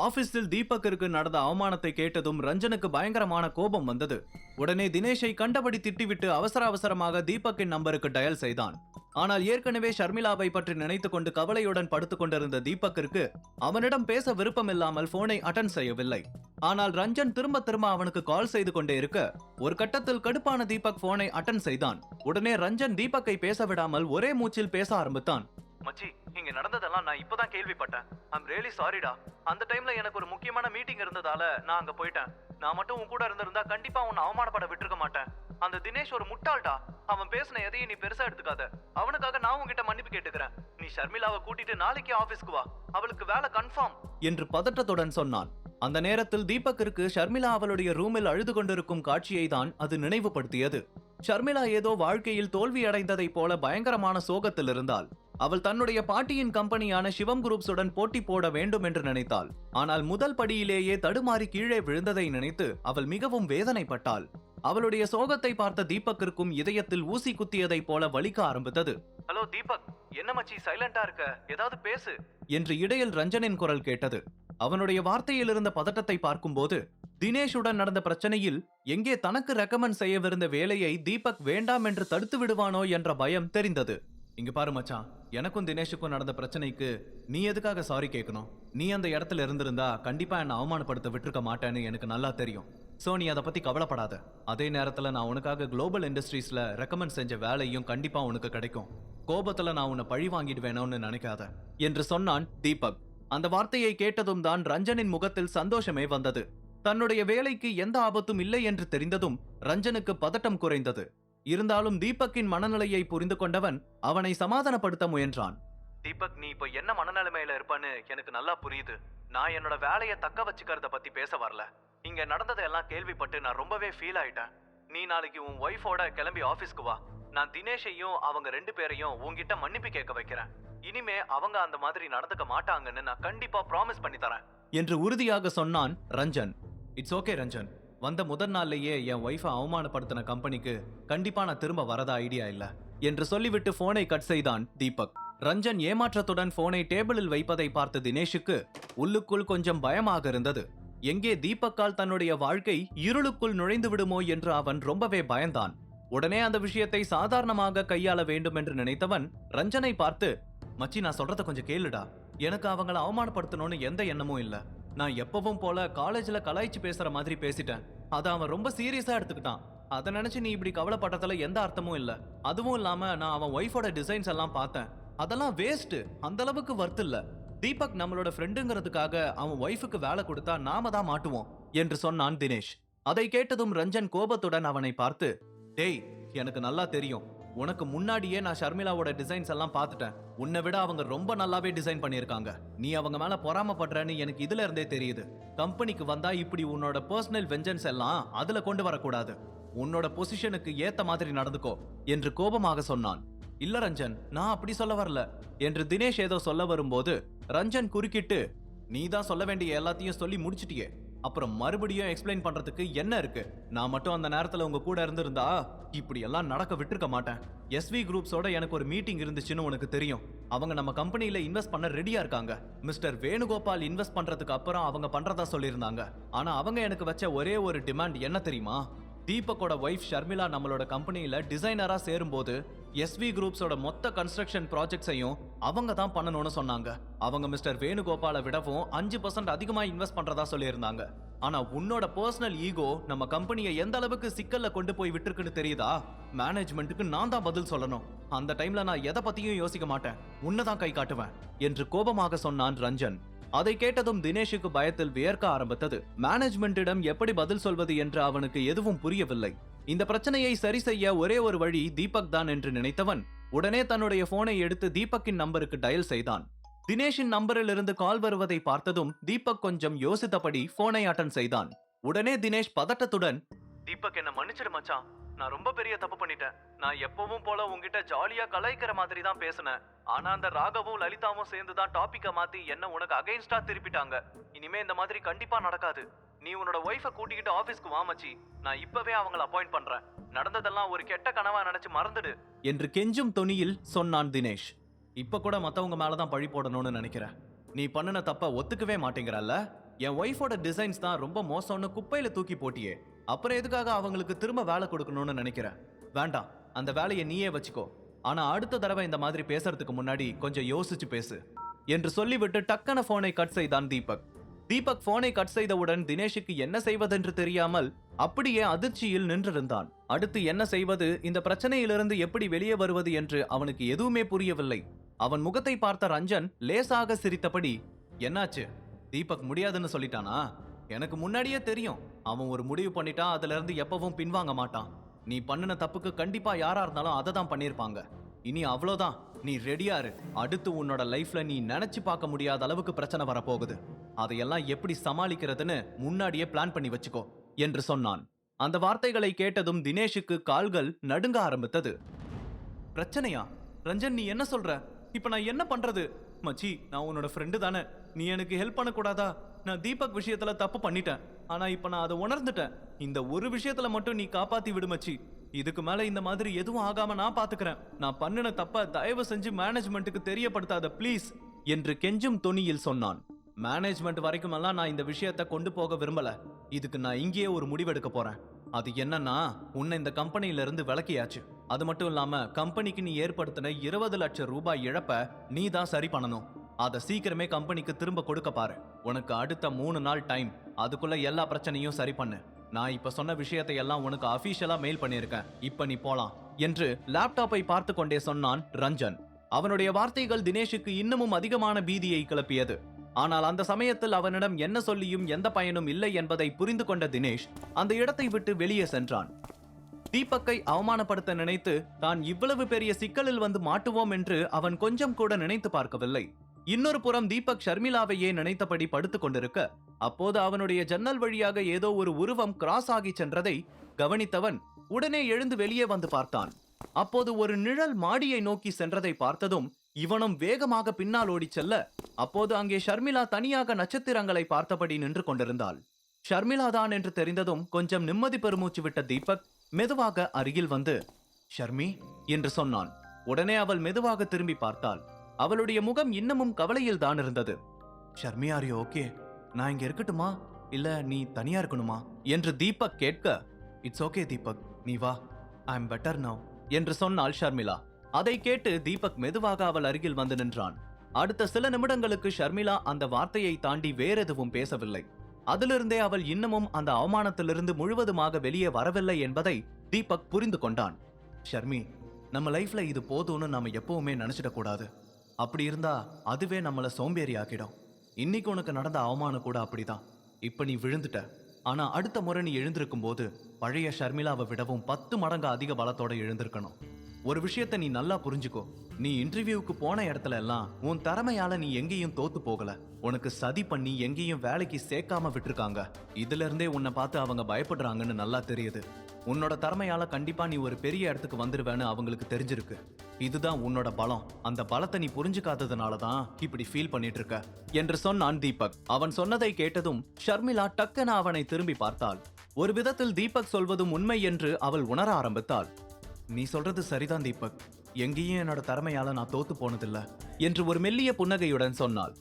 ஆபீஸில் தீபக்கிற்கு நடந்த அவமானத்தை கேட்டதும் ரஞ்சனுக்கு பயங்கரமான கோபம் வந்தது. உடனே தினேஷை கண்டபடி திட்டிவிட்டு அவசரமாக தீபக்கின் நம்பருக்கு டயல் செய்தான். ஆனால் ஏற்கனவே ஷர்மிளாவை பற்றி நினைத்துக் கொண்டு கவலையுடன் படுத்துக் கொண்டிருந்த தீபக்கிற்கு அவனிடம் பேச விருப்பமில்லாமல் போனை அட்டன் செய்யவில்லை. ஆனால் ரஞ்சன் திரும்ப அவனுக்கு கால் செய்து கொண்டே இருக்க ஒரு கட்டத்தில் கடுப்பான தீபக் போனை அட்டன் செய்தான். உடனே ரஞ்சன் தீபக்கை பேச விடாமல் ஒரே மூச்சில் பேச ஆரம்பித்தான். மச்சி, இங்க நடந்ததெல்லாம் நான் இப்பதான் கேள்விப்பட்டேன். ஐம் ரியலி சாரிடா. அந்த டைம்ல எனக்கு ஒரு முக்கியமான மீட்டிங் இருந்ததால நான் அங்க போயிட்டேன். நான் மட்டும் உன் கூட இருந்திருந்தா கண்டிப்பா உன்னை அவமானப்பட விட்டுருக்க மாட்டேன். அந்த தினேஷ் ஒரு முட்டாள்டா. அவன் பேசின எதையும் நீ பெருசா எடுத்துக்காத. அவனுக்காக நான் உன்கிட்ட மன்னிப்பு கேட்டுக்கிறேன். நீ ஷர்மிளாவை கூட்டிட்டு நாளைக்கு ஆபீஸ்க்கு வா. அவளுக்கு வேலை கன்ஃபார்ம் என்று பதட்டத்துடன் சொன்னான். அந்த நேரத்தில் தீபக்கிற்கு ஷர்மிளா அவளுடைய ரூமில் அழுது கொண்டிருக்கும் காட்சியை தான் அது நினைவுபடுத்தியது. ஷர்மிளா ஏதோ வாழ்க்கையில் தோல்வி அடைந்ததை போல பயங்கரமான சோகத்தில் இருந்தாள். அவள் தன்னுடைய பாட்டியின் கம்பெனியான சிவம் குரூப்ஸுடன் போட்டி போட வேண்டும் என்று நினைத்தாள். ஆனால் முதல் படியிலேயே தடுமாறி கீழே விழுந்ததை நினைத்து அவள் மிகவும் வேதனைப்பட்டாள். அவளுடைய சோகத்தை பார்த்த தீபக்கிற்கும் இதயத்தில் ஊசி குத்தியதை போல வலிக்க ஆரம்பித்தது. ஹலோ தீபக், என்ன மச்சி சைலண்டா இருக்க? ஏதாவது பேசு என்று இடையில் ரஞ்சனின் குரல் கேட்டது. அவனுடைய வார்த்தையில் இருந்த பதட்டத்தை பார்க்கும்போது தினேஷுடன் நடந்த பிரச்சனையில் எங்கே தனக்கு ரெக்கமெண்ட் செய்யவிருந்த வேலையை தீபக் வேண்டாம் என்று தடுத்து விடுவானோ என்ற பயம் தெரிந்தது. இங்க பாரு மச்சான், எனக்கும் தினேஷுக்கும் நடந்த பிரச்சனைக்கு நீ எதுக்காக சாரி கேட்கணும்? நீ அந்த இடத்துல இருந்திருந்தா கண்டிப்பா என்ன அவமானப்படுத்த விட்டுருக்க மாட்டேன்னு எனக்கு நல்லா தெரியும். சோ நீ அதை பத்தி கவலைப்படாத. அதே நேரத்துல நான் உனக்காக குளோபல் இண்டஸ்ட்ரீஸ்ல ரெக்கமெண்ட் செஞ்ச வேலையும் கண்டிப்பா உனக்கு கிடைக்கும். கோபத்துல நான் உன்னை பழி வாங்கிடுவேணும்னு நினைக்காத என்று சொன்னான் தீபக். அந்த வார்த்தையை கேட்டதும் தான் ரஞ்சனின் முகத்தில் சந்தோஷமே வந்தது. தன்னுடைய வேலைக்கு எந்த ஆபத்தும் இல்லை என்று தெரிந்ததும் ரஞ்சனுக்கு பதட்டம் குறைந்தது. இருந்தாலும் தீபக்கின் மனநிலையை புரிந்து கொண்டவன் அவனை சமாதானப்படுத்த முயன்றான். தீபக், நீ இப்ப என்ன மனநிலைமையில இருப்பான்னு எனக்கு நல்லா புரியுது. நான் என்னோட வேலையை தக்க வச்சுக்கிறத பத்தி பேச வரல. இங்க நடந்ததெல்லாம் கேள்விப்பட்டு நான் ரொம்பவே ஃபீல் ஆயிட்டேன். நீ நாளைக்கு உன் ஒய்ஃபோட கிளம்பி ஆபீஸ்க்கு வா. நான் தினேஷையும் அவங்க 2 பேரையும் உன்கிட்ட மன்னிப்பு கேட்க வைக்கிறேன். இனிமே அவங்க அந்த மாதிரி நடந்துக்க மாட்டாங்கன்னு நான் கண்டிப்பா ப்ராமிஸ் பண்ணி தரேன் என்று உறுதியாக சொன்னான் ரஞ்சன். இட்ஸ் ஓகே ரஞ்சன், வந்த முதல் நாள்லயே என் ஒய்ஃபை அவமானப்படுத்தின கம்பெனிக்கு கண்டிப்பா நான் திரும்ப வரதா ஐடியா இல்ல என்று சொல்லிவிட்டு போனை கட் செய்தான் தீபக். ரஞ்சன் ஏமாற்றத்துடன் போனை டேபிளில் வைப்பதை பார்த்த தினேஷுக்கு உள்ளுக்குள் கொஞ்சம் பயமாக இருந்தது. எங்கே தீபக்கால் தன்னுடைய வாழ்க்கை இருளுக்குள் நுழைந்து விடுமோ என்று அவன் ரொம்பவே பயந்தான். உடனே அந்த விஷயத்தை சாதாரணமாக கையாள வேண்டும் என்று நினைத்தவன் ரஞ்சனை பார்த்து, மச்சி, நான் சொல்றத கொஞ்சம் கேளுடா. எனக்கு அவங்கள அவமானப்படுத்தணும்னு எந்த எண்ணமும் இல்ல. நான் எப்பவும் போல காலேஜ்ல கலாய்ச்சி பேசுற மாதிரி பேசிட்டேன். அத அவன் ரொம்ப சீரியஸா எடுத்துக்கிட்டான். அதை நினைச்சு நீ இப்படி கவலைப்பட்டதுல எந்த அர்த்தமும் இல்ல. அதுவும் இல்லாம நான் அவன் ஒய்ஃபோட டிசைன்ஸ் எல்லாம் பார்த்தேன். அதெல்லாம் வேஸ்ட். அந்த அளவுக்கு வர்த் இல்ல. தீபக் நம்மளோட ஃப்ரெண்டுங்கிறதுக்காக அவன் ஒய்ஃபுக்கு வேலை கொடுத்தா நாம தான் மாட்டுவோம் என்று சொன்னான் தினேஷ். அதை கேட்டதும் ரஞ்சன் கோபத்துடன் அவனை பார்த்து, டேய், எனக்கு நல்லா தெரியும். உனக்கு முன்னாடியே நான் ஷர்மிளாவோட டிசைன்ஸ் எல்லாம் பார்த்துட்டேன். உன்னை விட அவங்க ரொம்ப நல்லாவே டிசைன் பண்ணியிருக்காங்க. நீ அவங்க மேல பொறாமப்படுறன்னு எனக்கு இதுல இருந்தே தெரியுது. கம்பெனிக்கு வந்தா இப்படி உன்னோட பர்சனல் வெஞ்சன்ஸ் எல்லாம் அதுல கொண்டு வரக்கூடாது. உன்னோட பொசிஷனுக்கு ஏத்த மாதிரி நடந்துக்கோ என்று கோபமாக சொன்னான். இல்ல ரஞ்சன், நான் அப்படி சொல்ல வரல என்று தினேஷ் ஏதோ சொல்ல வரும்போது ரஞ்சன் குறுக்கிட்டு, நீ தான் சொல்ல வேண்டிய எல்லாத்தையும் சொல்லி முடிச்சிட்டியே, அப்புறம் மறுபடியும் எக்ஸ்பிளைன் பண்றதுக்கு என்ன இருக்கு? நான் மட்டும் அந்த நேரத்துல உங்க கூட இருந்திருந்தா இப்படி எல்லாம் நடக்க விட்டுருக்க மாட்டேன். எஸ்வி குரூப்ஸோட எனக்கு ஒரு மீட்டிங் இருந்துச்சுன்னு உனக்கு தெரியும். அவங்க நம்ம கம்பெனில இன்வெஸ்ட் பண்ண ரெடியா இருக்காங்க. மிஸ்டர் வேணுகோபால் இன்வெஸ்ட் பண்றதுக்கு அப்புறம் அவங்க பண்றதா சொல்லியிருந்தாங்க. ஆனா அவங்க எனக்கு வச்ச ஒரே ஒரு டிமாண்ட் என்ன தெரியுமா? தீபக்கோட ஒய்ஃப் ஷர்மிளா நம்மளோட கம்பெனியில டிசைனரா சேரும்போது எஸ்வி குரூப்ஸோட மொத்த கன்ஸ்ட்ரக்ஷன் ப்ராஜெக்ட்ஸையும் அவங்க தான் பண்ணணும்னு சொன்னாங்க. அவங்க மிஸ்டர் வேணுகோபாலை விடவும் 5% அதிகமா இன்வெஸ்ட் பண்றதா சொல்லியிருந்தாங்க. ஆனா உன்னோட பர்சனல் ஈகோ நம்ம கம்பெனியை எந்த அளவுக்கு சிக்கல்ல கொண்டு போய் விட்டுருக்குன்னு தெரியுதா? மேனேஜ்மெண்ட்டுக்கு நான் தான் பதில் சொல்லணும். அந்த டைம்ல நான் எதை பத்தியும் யோசிக்க மாட்டேன். உன்னதான் கை காட்டுவேன் என்று கோபமாக சொன்னான் ரஞ்சன். அதை கேட்டதும் தினேஷுக்கு பயத்தில் வியர்க்க ஆரம்பித்தது. மேனேஜ்மெண்டிடம் எப்படி பதில் சொல்வது என்று அவனுக்கு எதுவும் புரியவில்லை. இந்த பிரச்சனையை சரி செய்ய ஒரே ஒரு வழி தீபக் தான் என்று நினைத்தவன் உடனே தன்னுடைய போனை எடுத்து தீபக்கின் நம்பருக்கு டயல் செய்தான். தினேஷின் நம்பரில் இருந்து கால் வருவதை பார்த்ததும் தீபக் கொஞ்சம் யோசித்தபடி போனை அட்டன் செய்தான். உடனே தினேஷ் பதட்டத்துடன், தீபக், என்ன மன்னிச்சிடு மச்சான். நான் ரொம்ப பெரிய தப்பு பண்ணிட்டேன். நான் எப்பவும் போல உங்ககிட்ட ஜாலியா கலாய்க்கிற மாதிரி தான் பேசினேன். ஆனா அந்த ராகவும் லலிதாவும் சேர்ந்துதான் டாபிக்க மாத்தி என்ன உனக்கு அகைன்ஸ்டா திருப்பிட்டாங்க. இனிமே இந்த மாதிரி கண்டிப்பா நடக்காது. நீ உன்னோட ஒய்ஃபை கூட்டிக்கிட்டு ஆபீஸ்க்கு வா மச்சி. நான் இப்பவே அவங்கள அப்பாயிண்ட் பண்றேன். நடந்ததெல்லாம் ஒரு கெட்ட கனவா நினைச்சு மறந்துடு என்று கெஞ்சும் தொனியில் சொன்னான் தினேஷ். இப்ப கூட மத்தவங்க மேலதான் பழி போடணும்னு நினைக்கிறேன். நீ பண்ணுன தப்ப ஒத்துக்கவே மாட்டேங்கிறல்ல? என் ஒய்ஃபோட டிசைன்ஸ் தான் ரொம்ப மோசம்னு குப்பையில தூக்கி போட்டியே, அப்புறம் எதுக்காக அவங்களுக்கு திரும்ப வேலை கொடுக்கணும்னு நினைக்கிற? வேண்டாம், அந்த வேலையை நீயே வச்சுக்கோ. ஆனா அடுத்த தடவை இந்த மாதிரி பேசுறதுக்கு முன்னாடி கொஞ்சம் யோசிச்சு பேசு என்று சொல்லிவிட்டு டக்கன போனை கட் செய்தான் தீபக். தீபக் போனை கட் செய்தவுடன் தினேஷுக்கு என்ன செய்வதென்று தெரியாமல் அப்படியே அதிர்ச்சியில் நின்றிருந்தான். அடுத்து என்ன செய்வது, இந்த பிரச்சனையிலிருந்து எப்படி வெளியே வருவது என்று அவனுக்கு எதுவுமே புரியவில்லை. அவன் முகத்தை பார்த்த ரஞ்சன் லேசாக சிரித்தபடி, என்னாச்சு, தீபக் முடியாதுன்னு சொல்லிட்டானா? எனக்கு முன்னாடியே தெரியும், அவன் ஒரு முடிவு பண்ணிட்டா அதுல இருந்து எப்பவும் பின்வாங்க மாட்டான். நீ பண்ணின தப்புக்கு கண்டிப்பா யாரா இருந்தாலும் அதை தான் பண்ணிருப்பாங்க. இனி அவ்வளோதான், நீ ரெடியா இரு. அடுத்து உன்னோட லைஃப்ல நீ நினைச்சு பார்க்க முடியாத அளவுக்கு பிரச்சனை வரப்போகுது. அதையெல்லாம் எப்படி சமாளிக்கிறதுன்னு முன்னாடியே பிளான் பண்ணி வச்சுக்கோ என்று சொன்னான். அந்த வார்த்தைகளை கேட்டதும் தினேஷுக்கு கால்கள் நடுங்க ஆரம்பித்தது. பிரச்சனையா? ரஞ்சன், நீ என்ன சொல்ற? இப்ப நான் என்ன பண்றது? மச்சி, நான் உன்னோட ஃப்ரெண்டு தானே, நீ எனக்கு ஹெல்ப் பண்ணக்கூடாதா? நான் தீபக் விஷயத்துல தப்பு பண்ணிட்டேன், ஆனா இப்ப நான் அதை உணர்ந்துட்டேன். இந்த ஒரு விஷயத்துல மட்டும் நீ காப்பாத்தி விடு மச்சி. இதுக்கு மேல இந்த மாதிரி எதுவும் ஆகாம நான் பாத்துக்கிறேன். நான் பண்ணின தப்ப தயவு செஞ்சு மேனேஜ்மெண்ட்டுக்கு தெரியப்படுத்தாத ப்ளீஸ் என்று கெஞ்சும் தொனியில் சொன்னான். மேனேஜ்மெண்ட் வரைக்கும் எல்லாம் நான் இந்த விஷயத்தை கொண்டு போக விரும்பல. இதுக்கு நான் இங்கேயே ஒரு முடிவெடுக்க போறேன். அது என்னன்னா, உன்னை இந்த கம்பெனியில இருந்து விலக்கியாச்சு. அது மட்டும் இல்லாம கம்பெனிக்கு நீ ஏற்படுத்தின 20 லட்சம் ரூபாய் இழப்ப நீ தான் சரி பண்ணணும். அதை சீக்கிரமே கம்பெனிக்கு திரும்ப கொடுக்க பாரு. உனக்கு அடுத்த 3 நாள் டைம். அதுக்குள்ள எல்லா பிரச்சனையும் சரி பண்ணு. நான் இப்ப சொன்ன விஷயத்தை எல்லாம் உனக்கு அபிஷியலா மெயில் பண்ணிருக்கேன். இப்ப நீ போலாம் என்று லேப்டாப்பை பார்த்து கொண்டே சொன்னான் ரஞ்சன். அவனுடைய வார்த்தைகள் தினேஷுக்கு இன்னமும் அதிகமான பீதியை கிளப்பியது. ஆனால் அந்த சமயத்தில் அவனிடம் என்ன சொல்லியும் எந்த பயனும் இல்லை என்பதை புரிந்து கொண்ட தினேஷ் அந்த இடத்தை விட்டு வெளியே சென்றான். தீபக்கை அவமானப்படுத்த நினைத்து தான் இவ்வளவு பெரிய சிக்கலில் வந்து மாட்டுவோம் என்று அவன் கொஞ்சம் கூட நினைத்து பார்க்கவில்லை. இன்னொரு புறம் தீபக் ஷர்மிளாவையே நினைத்தபடி படுத்துக் கொண்டிருக்க, அப்போது அவனுடைய ஜன்னல் வழியாக ஏதோ ஒரு உருவம் கிராஸ் ஆகி சென்றதை கவனித்தவன் உடனே எழுந்து வெளியே வந்து பார்த்தான். அப்போது ஒரு நிழல் மாடியை நோக்கி சென்றதை பார்த்ததும் இவனும் வேகமாக பின்னால் ஓடி செல்ல, அப்போது அங்கே ஷர்மிளா தனியாக நட்சத்திரங்களை பார்த்தபடி நின்று கொண்டிருந்தாள். ஷர்மிளா தான் என்று தெரிந்ததும் கொஞ்சம் நிம்மதி பெருமூச்சு விட்ட தீபக் மெதுவாக அருகில் வந்து ஷர்மி என்று சொன்னான். உடனே அவள் மெதுவாக திரும்பி பார்த்தாள். அவளுடைய முகம் இன்னமும் கவலையில் தான் இருந்தது. Sharmi, are you okay? நான் இங்க இருக்கட்டுமா இல்ல நீ தனியா இருக்கணுமா என்று தீபக் கேட்க, இட்ஸ் ஓகே தீபக், நீ வா, ஐ அம் பெட்டர் நவ் என்று சொன்னாள் ஷர்மிளா. அதை கேட்டு தீபக் மெதுவாக அவள் அருகில் வந்து நின்றான். அடுத்த சில நிமிடங்களுக்கு ஷர்மிளா அந்த வார்த்தையை தாண்டி வேறெதுவும் பேசவில்லை. அதிலிருந்தே அவள் இன்னமும் அந்த அவமானத்திலிருந்து முழுவதுமாக வெளியே வரவில்லை என்பதை தீபக் புரிந்து கொண்டான். ஷர்மி, நம்ம லைஃப்ல இது போதும்னு நாம எப்பவுமே நினைச்சிடக் கூடாது. அப்படி இருந்தா அதுவே நம்மள சோம்பேறி ஆக்கிடும். இன்னைக்கு உனக்கு நடந்த அவமானம் கூட அப்படிதான். இப்ப நீ விழுந்துட்ட, ஆனா அடுத்த முறை நீ எழுந்திருக்கும் போது பழைய ஷர்மிளாவை விடவும் 10 மடங்கு அதிக பலத்தோட எழுந்திருக்கணும். ஒரு விஷயத்த நீ நல்லா புரிஞ்சுக்கோ, நீ இன்டர்வியூக்கு போன இடத்துல எல்லாம் உன் திறமையால நீ எங்கேயும் தோத்து போகல. உனக்கு சதி பண்ணி எங்கேயும் வேலைக்கு சேர்க்காம விட்டுருக்காங்க. இதுல இருந்தே உன்னை பார்த்து அவங்க பயப்படுறாங்கன்னு நல்லா தெரியுது. உன்னோட திறமையால கண்டிப்பா நீ ஒரு பெரிய இடத்துக்கு வந்துருவேன்னு அவங்களுக்கு தெரிஞ்சிருக்கு. இதுதான் உன்னோட பலம். அந்த பலத்தை நீ புரிஞ்சுக்காததுனாலதான் இப்படி ஃபீல் பண்ணிட்டு இருக்க என்று சொன்னான் தீபக். அவன் சொன்னதை கேட்டதும் ஷர்மிளா டக்கென அவனை திரும்பி பார்த்தாள். ஒரு விதத்தில் தீபக் சொல்வதும் உண்மை என்று அவள் உணர ஆரம்பித்தாள். நீ சொல்றது சரிதான் தீபக், எங்கேயும் என்னோட திறமையால நான் தோத்து போனதில்ல என்று ஒரு மெல்லிய புன்னகையுடன் சொன்னாள்.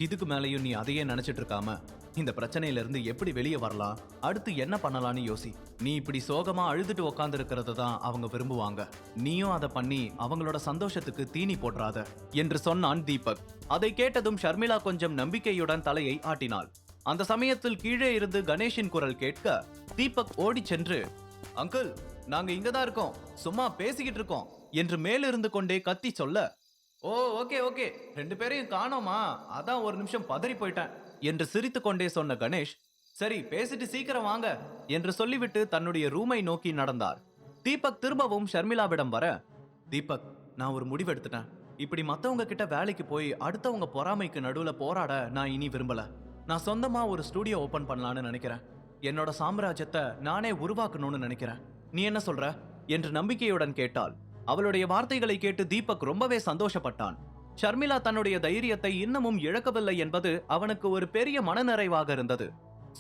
இதுக்கு மேலேயும் நீ அதையே நினைச்சிட்டு இருக்காம இந்த பிரச்சனையில இருந்து எப்படி வெளியே வரலாம், அடுத்து என்ன பண்ணலாம்னு யோசி. நீ இப்படி சோகமா அழுதுட்டு உக்காந்து இருக்கிறத தான் அவங்க விரும்புவாங்க. நீயும் அதை பண்ணி அவங்களோட சந்தோஷத்துக்கு தீனி போடுறாத என்று சொன்னான் தீபக். அதை கேட்டதும் ஷர்மிளா கொஞ்சம் நம்பிக்கையுடன் தலையை ஆட்டினாள். அந்த சமயத்தில் கீழே இருந்து கணேஷின் குரல் கேட்க தீபக் ஓடி சென்று, அங்கிள், நாங்க இங்கதான் இருக்கோம், சும்மா பேசிக்கிட்டு இருக்கோம் என்று மேலிருந்து கொண்டே கத்தி சொல்ல, ஓ ஓகே ஓகே, 2 பேரையும் காணோமா, அதான் ஒரு நிமிஷம் பதறி போயிட்டேன் என்று சிரித்து கொண்டே சொன்ன கணேஷ், சரி பேசிட்டு சீக்கிரம் வாங்க என்று சொல்லிவிட்டு தன்னுடைய ரூமை நோக்கி நடந்தார். தீபக் திரும்பவும் ஷர்மிளாவிடம் வர, தீபக், நான் ஒரு முடிவு எடுத்துட்டேன். இப்படி மத்தவங்க கிட்ட வேலைக்கு போய் அடுத்தவங்க பொறாமைக்கு நடுவுல போராட நான் இனி விரும்பல. நான் சொந்தமா ஒரு ஸ்டுடியோ ஓபன் பண்ணலான்னு நினைக்கிறேன். என்னோட சாம்ராஜ்யத்தை நானே உருவாக்கணும்னு நினைக்கிறேன். நீ என்ன சொல்ற என்று நம்பிக்கையுடன் கேட்டாள். அவளுடைய வார்த்தைகளை கேட்டு தீபக் ரொம்பவே சந்தோஷப்பட்டான். ஷர்மிளா தன்னுடைய தைரியத்தை இன்னமும் இழக்கவில்லை என்பது அவனுக்கு ஒரு பெரிய மனநிறைவாக இருந்தது.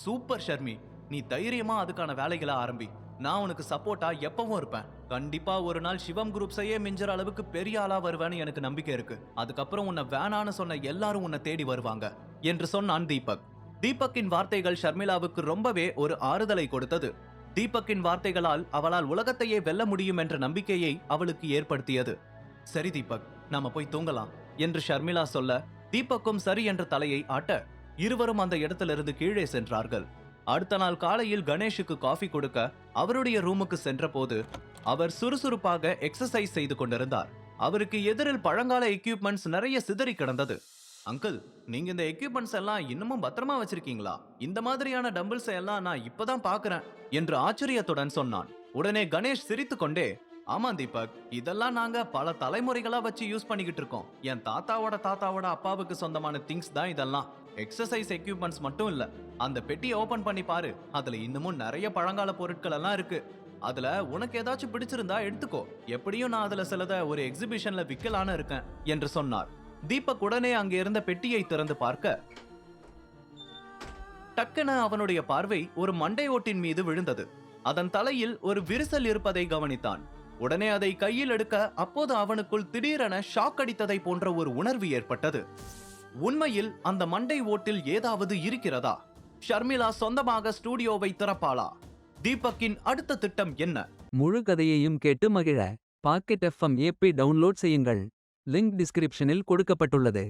சூப்பர் ஷர்மி, நீ தைரியமா அதுக்கான வேலைகளை ஆரம்பி. நான் உனக்கு சப்போர்ட்டா எப்பவும் இருப்பேன். கண்டிப்பா ஒரு நாள் சிவம் குரூப்ஸையே மிஞ்சற அளவுக்கு பெரிய ஆளா வருவேன்னு எனக்கு நம்பிக்கை இருக்கு. அதுக்கப்புறம் உன்னை வேணான்னு சொன்ன எல்லாரும் உன்னை தேடி வருவாங்க என்று சொன்னான் தீபக். தீபக்கின் வார்த்தைகள் ஷர்மிளாவுக்கு ரொம்பவே ஒரு ஆறுதலை கொடுத்தது. தீபக்கின் வார்த்தைகளால் அவளால் உலகத்தையே வெல்ல முடியும் என்ற நம்பிக்கையை அவளுக்கு ஏற்படுத்தியது. சரி தீபக், நாம போய் தூங்கலாம் என்று ஷர்மிளா சொல்ல, தீபக்கும் சரி என்ற தலையை ஆட்ட இருவரும் அந்த இடத்திலிருந்து கீழே சென்றார்கள். அடுத்த நாள் காலையில் கணேஷுக்கு காஃபி கொடுக்க அவருடைய ரூமுக்கு சென்றபோது அவர் சுறுசுறுப்பாக எக்ஸசைஸ் செய்து கொண்டிருந்தார். அவருக்கு எதிரில் பழங்கால எக்யூப்மெண்ட்ஸ் நிறைய சிதறி கிடந்தது. அங்கிள், நீங்க இந்த எக்யூப்மெண்ட்ஸ் எல்லாம் இன்னமும் பத்திரமா வச்சிருக்கீங்களா? இந்த மாதிரியான டம்பிள்ஸ் எல்லாம் நான் இப்பதான் பாக்குறேன் என்று ஆச்சரியத்துடன் சொன்னான். உடனே கணேஷ் சிரித்துக்கொண்டே, ஆமா தீபக், இதெல்லாம் நாங்க பல தலைமுறைகளா வச்சு யூஸ் பண்ணிக்கிட்டு இருக்கோம். என் தாத்தாவோட அப்பாவுக்கு சொந்தமான திங்ஸ் தான் இதெல்லாம். எக்ஸசைஸ் எக்யூப்மெண்ட்ஸ் மட்டும் இல்ல. அந்த பெட்டியை ஓபன் பண்ணி பாரு, அதுல இன்னமும் நிறைய பழங்கால பொருட்கள் எல்லாம் இருக்கு. அதுல உனக்கு ஏதாச்சும் பிடிச்சிருந்தா எடுத்துக்கோ. எப்படியும் நான் அதுல சிலத ஒரு எக்ஸிபிஷன்ல விக்கலான்னு இருக்கேன் என்று சொன்னார். தீபக் உடனே அங்க இருந்த பெட்டியை திறந்து பார்க்க டக்குன அவனுடைய பார்வை ஒரு மண்டை ஓட்டின் மீது விழுந்தது. அதன் தலையில் ஒரு விரிசல் இருப்பதை கவனித்தான். உடனே அதை கையில் எடுக்க அப்போது அவனுக்குள் திடீரென ஷாக் அடித்ததை போன்ற ஒரு உணர்வு ஏற்பட்டது. உண்மையில் அந்த மண்டை ஓட்டில் ஏதாவது இருக்கிறதா? ஷர்மிளா சொந்தமாக ஸ்டூடியோவை திறப்பாளா? தீபக்கின் அடுத்த திட்டம் என்ன? முழு கதையையும் கேட்டு மகிழ பாக்கெட் FM ஏப்பை டவுன்லோட் செய்யுங்கள். லிங்க் டிஸ்கிரிப்ஷனில் கொடுக்கப்பட்டுள்ளது.